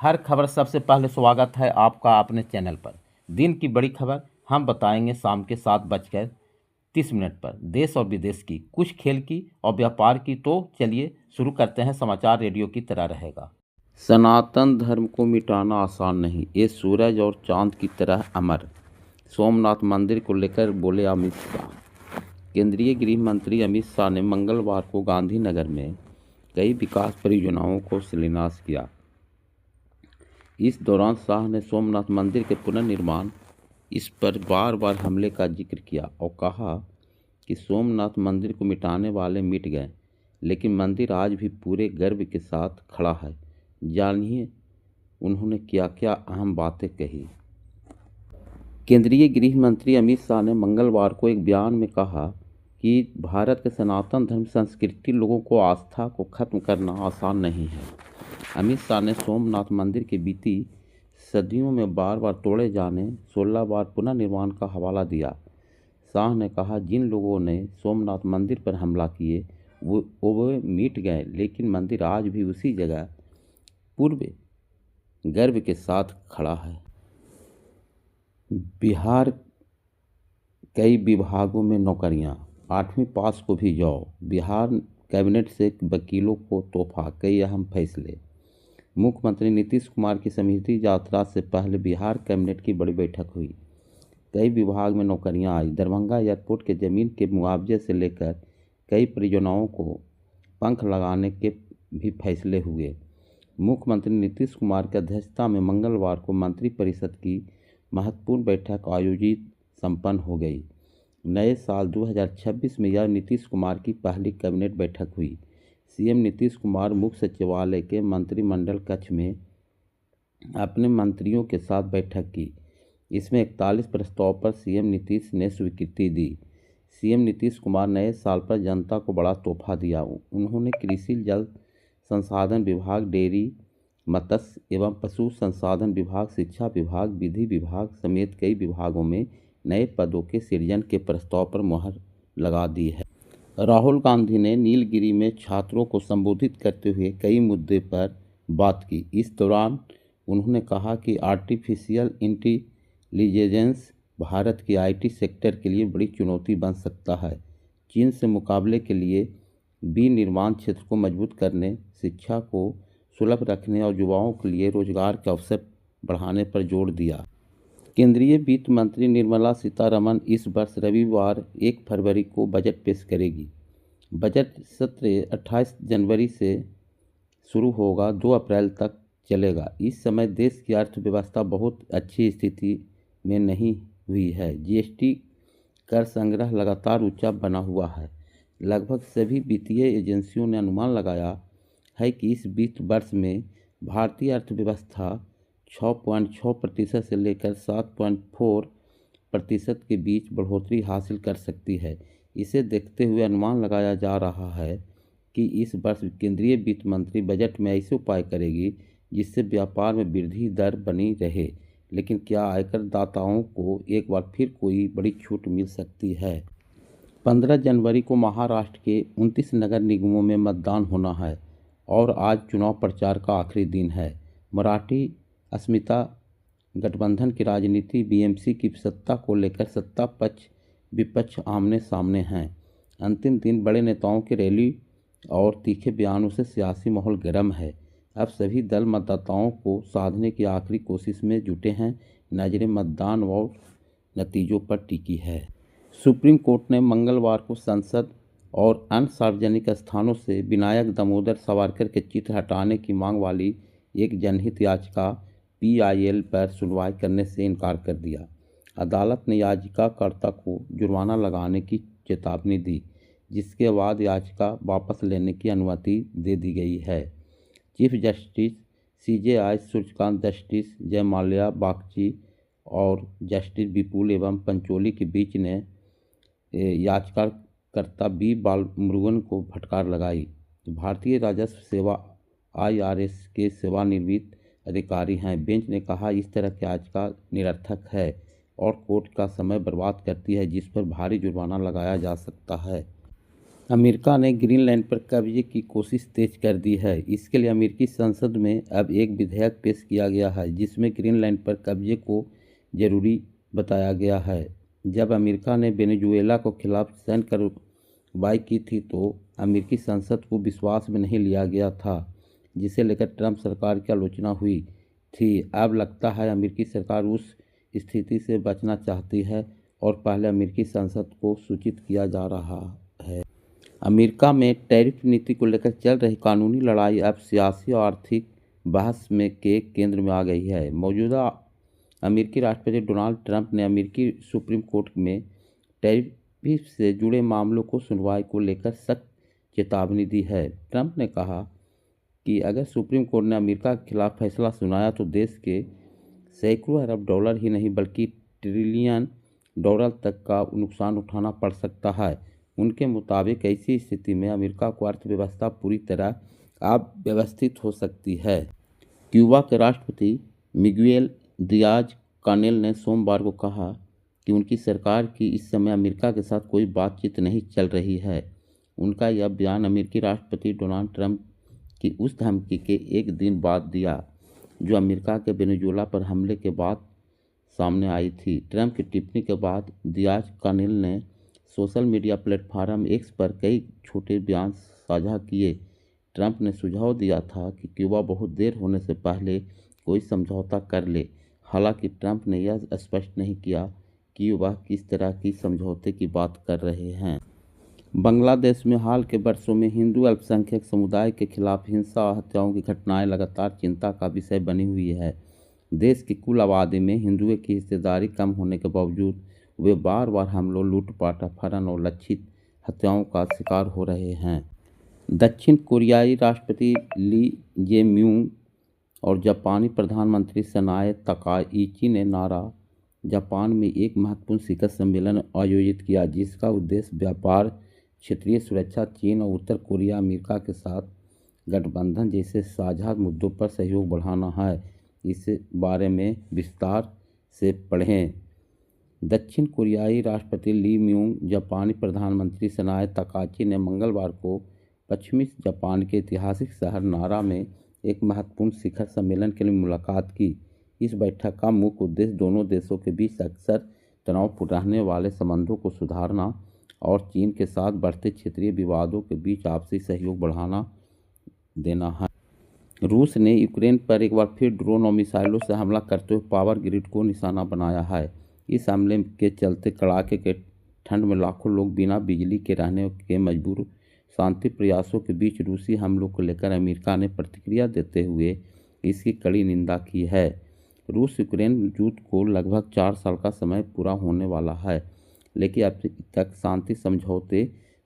हर खबर सबसे पहले स्वागत है आपका अपने चैनल पर। दिन की बड़ी खबर हम बताएंगे शाम के 7:30 पर। देश और विदेश की, कुछ खेल की और व्यापार की। तो चलिए शुरू करते हैं। समाचार रेडियो की तरह रहेगा। सनातन धर्म को मिटाना आसान नहीं, ये सूरज और चांद की तरह अमर। सोमनाथ मंदिर को लेकर बोले अमित शाह। केंद्रीय गृह मंत्री अमित शाह ने मंगलवार को गांधीनगर में कई विकास परियोजनाओं को शिलान्यास किया। इस दौरान शाह ने सोमनाथ मंदिर के पुनर्निर्माण इस पर बार बार हमले का जिक्र किया और कहा कि सोमनाथ मंदिर को मिटाने वाले मिट गए, लेकिन मंदिर आज भी पूरे गर्व के साथ खड़ा है। जानिए उन्होंने क्या क्या अहम बातें कही। केंद्रीय गृह मंत्री अमित शाह ने मंगलवार को एक बयान में कहा कि भारत के सनातन धर्म संस्कृति लोगों को आस्था को खत्म करना आसान नहीं है। अमित शाह ने सोमनाथ मंदिर के बीती सदियों में बार बार तोड़े जाने 16 बार पुनर्निर्माण का हवाला दिया। शाह ने कहा, जिन लोगों ने सोमनाथ मंदिर पर हमला किए वो मिट गए, लेकिन मंदिर आज भी उसी जगह पूर्व गर्व के साथ खड़ा है। बिहार कई विभागों में नौकरियां, 8वीं पास को भी जाओ। बिहार कैबिनेट से वकीलों को तोहफा, कई अहम फैसले। मुख्यमंत्री नीतीश कुमार की समृद्धि यात्रा से पहले बिहार कैबिनेट की बड़ी बैठक हुई। कई विभाग में नौकरियां आई। दरभंगा एयरपोर्ट के जमीन के मुआवजे से लेकर कई परियोजनाओं को पंख लगाने के भी फैसले हुए। मुख्यमंत्री नीतीश कुमार की अध्यक्षता में मंगलवार को मंत्रिपरिषद की महत्वपूर्ण बैठक आयोजित संपन्न हो गई। नए साल 2026 में यह नीतीश कुमार की पहली कैबिनेट बैठक हुई। सीएम नीतीश कुमार मुख्य सचिवालय के मंत्रिमंडल कक्ष में अपने मंत्रियों के साथ बैठक की। इसमें 41 प्रस्ताव पर सीएम नीतीश ने स्वीकृति दी। सीएम नीतीश कुमार नए साल पर जनता को बड़ा तोहफा दिया। उन्होंने कृषि, जल संसाधन विभाग, डेयरी, मत्स्य एवं पशु संसाधन विभाग, शिक्षा विभाग, विधि विभाग समेत कई विभागों में नए पदों के सृजन के प्रस्ताव पर मुहर लगा दी है। राहुल गांधी ने नीलगिरी में छात्रों को संबोधित करते हुए कई मुद्दे पर बात की। इस दौरान उन्होंने कहा कि आर्टिफिशियल इंटेलिजेंस भारत की आईटी सेक्टर के लिए बड़ी चुनौती बन सकता है। चीन से मुकाबले के लिए विनिर्माण क्षेत्र को मजबूत करने, शिक्षा को सुलभ रखने और युवाओं के लिए रोजगार के अवसर बढ़ाने पर जोर दिया। केंद्रीय वित्त मंत्री निर्मला सीतारमण इस वर्ष रविवार 1 फरवरी को बजट पेश करेगी। बजट सत्र 28 जनवरी से शुरू होगा, 2 अप्रैल तक चलेगा। इस समय देश की अर्थव्यवस्था बहुत अच्छी स्थिति में नहीं हुई है। जीएसटी कर संग्रह लगातार ऊंचा बना हुआ है। लगभग सभी वित्तीय एजेंसियों ने अनुमान लगाया है कि इस वित्त वर्ष में भारतीय अर्थव्यवस्था 6.6% से लेकर 7.4% के बीच बढ़ोतरी हासिल कर सकती है। इसे देखते हुए अनुमान लगाया जा रहा है कि इस वर्ष केंद्रीय वित्त मंत्री बजट में ऐसे उपाय करेगी जिससे व्यापार में वृद्धि दर बनी रहे। लेकिन क्या आयकर दाताओं को एक बार फिर कोई बड़ी छूट मिल सकती है? 15 जनवरी को महाराष्ट्र के 29 नगर निगमों में मतदान होना है और आज चुनाव प्रचार का आखिरी दिन है। मराठी अस्मिता गठबंधन की राजनीति, बीएमसी की सत्ता को लेकर सत्ता पक्ष विपक्ष आमने सामने हैं। अंतिम दिन बड़े नेताओं की रैली और तीखे बयानों से सियासी माहौल गर्म है। अब सभी दल मतदाताओं को साधने की आखिरी कोशिश में जुटे हैं। नजरें मतदान और नतीजों पर टिकी है। सुप्रीम कोर्ट ने मंगलवार को संसद और अन्य सार्वजनिक स्थानों से विनायक दामोदर सावरकर के चित्र हटाने की मांग वाली एक जनहित याचिका पीआईएल पर सुनवाई करने से इनकार कर दिया। अदालत ने याचिकाकर्ता को जुर्माना लगाने की चेतावनी दी, जिसके बाद याचिका वापस लेने की अनुमति दे दी गई है। Chief justice CJI Suryakant, justice Joymalya Bagchi और जस्टिस विपुल एवं पंचोली के बीच ने याचिकाकर्ता बी बालमुरुगन को फटकार लगाई। भारतीय राजस्व सेवा आईआरएस के सेवानिवृत्त अधिकारी हैं। बेंच ने कहा, इस तरह की याचिका निरर्थक है और कोर्ट का समय बर्बाद करती है, जिस पर भारी जुर्माना लगाया जा सकता है। अमेरिका ने ग्रीनलैंड पर कब्जे की कोशिश तेज कर दी है। इसके लिए अमेरिकी संसद में अब एक विधेयक पेश किया गया है जिसमें ग्रीनलैंड पर कब्जे को जरूरी बताया गया है। जब अमेरिका ने वेनेजुएला को खिलाफ सैन्य कार्रवाई की थी तो अमेरिकी संसद को विश्वास में नहीं लिया गया था, जिसे लेकर ट्रंप सरकार की आलोचना हुई थी। अब लगता है अमेरिकी सरकार उस स्थिति से बचना चाहती है और पहले अमेरिकी संसद को सूचित किया जा रहा है। अमेरिका में टैरिफ नीति को लेकर चल रही कानूनी लड़ाई अब सियासी और आर्थिक बहस में के केंद्र में आ गई है। मौजूदा अमेरिकी राष्ट्रपति डोनाल्ड ट्रंप ने अमेरिकी सुप्रीम कोर्ट में टैरिफ से जुड़े मामलों को सुनवाई को लेकर सख्त चेतावनी दी है। ट्रंप ने कहा कि अगर सुप्रीम कोर्ट ने अमेरिका के खिलाफ फैसला सुनाया तो देश के सैकड़ों अरब डॉलर ही नहीं बल्कि ट्रिलियन डॉलर तक का नुकसान उठाना पड़ सकता है। उनके मुताबिक ऐसी स्थिति में अमेरिका को अर्थव्यवस्था पूरी तरह अव्यवस्थित हो सकती है। क्यूबा के राष्ट्रपति मिगुएल दियाज कानेल ने सोमवार को कहा कि उनकी सरकार की इस समय अमेरिका के साथ कोई बातचीत नहीं चल रही है। उनका यह बयान अमेरिकी राष्ट्रपति डोनाल्ड ट्रंप की उस धमकी के एक दिन बाद दिया जो अमेरिका के वेनेजुएला पर हमले के बाद सामने आई थी। ट्रंप की टिप्पणी के बाद दियाज कानेल ने सोशल मीडिया प्लेटफॉर्म एक्स पर कई छोटे बयान साझा किए। ट्रंप ने सुझाव दिया था कि क्यूबा बहुत देर होने से पहले कोई समझौता कर ले। हालांकि ट्रंप ने यह स्पष्ट नहीं किया कि वह किस तरह की समझौते की बात कर रहे हैं। बांग्लादेश में हाल के वर्षों में हिंदू अल्पसंख्यक समुदाय के खिलाफ हिंसा और हत्याओं की घटनाएं लगातार चिंता का विषय बनी हुई है। देश की कुल आबादी में हिंदुओं की हिस्सेदारी कम होने के बावजूद वे बार बार हमलों, लूटपाट, अपहरण और लक्षित हत्याओं का शिकार हो रहे हैं। दक्षिण कोरियाई राष्ट्रपति ली जे-म्यूंग और जापानी प्रधानमंत्री सनाए तकाइची ने जापान में एक महत्वपूर्ण शिखर सम्मेलन आयोजित किया जिसका उद्देश्य व्यापार, क्षेत्रीय सुरक्षा, चीन और उत्तर कोरिया अमेरिका के साथ गठबंधन जैसे साझा मुद्दों पर सहयोग बढ़ाना है। इस बारे में विस्तार से पढ़ें। दक्षिण कोरियाई राष्ट्रपति ली म्यूंग, जापानी प्रधानमंत्री सनाए तकाइची ने मंगलवार को पश्चिमी जापान के ऐतिहासिक शहर नारा में एक महत्वपूर्ण शिखर सम्मेलन के लिए मुलाकात की। इस बैठक का मुख्य उद्देश्य दोनों देशों के बीच अक्सर तनावपूर्ण रहने वाले संबंधों को सुधारना और चीन के साथ बढ़ते क्षेत्रीय विवादों के बीच आपसी सहयोग बढ़ाना देना है। रूस ने यूक्रेन पर एक बार फिर ड्रोन और मिसाइलों से हमला करते हुए पावर ग्रिड को निशाना बनाया है। इस हमले के चलते कड़ाके के ठंड में लाखों लोग बिना बिजली के रहने के मजबूर। शांति प्रयासों के बीच रूसी हमलों को लेकर अमेरिका ने प्रतिक्रिया देते हुए इसकी कड़ी निंदा की है। रूस यूक्रेन युद्ध को लगभग 4 साल का समय पूरा होने वाला है, लेकिन अब तक शांति समझौते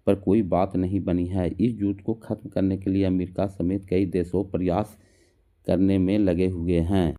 पर कोई बात नहीं बनी है। इस युद्ध को खत्म करने के लिए अमेरिका समेत कई देशों प्रयास करने में लगे हुए हैं।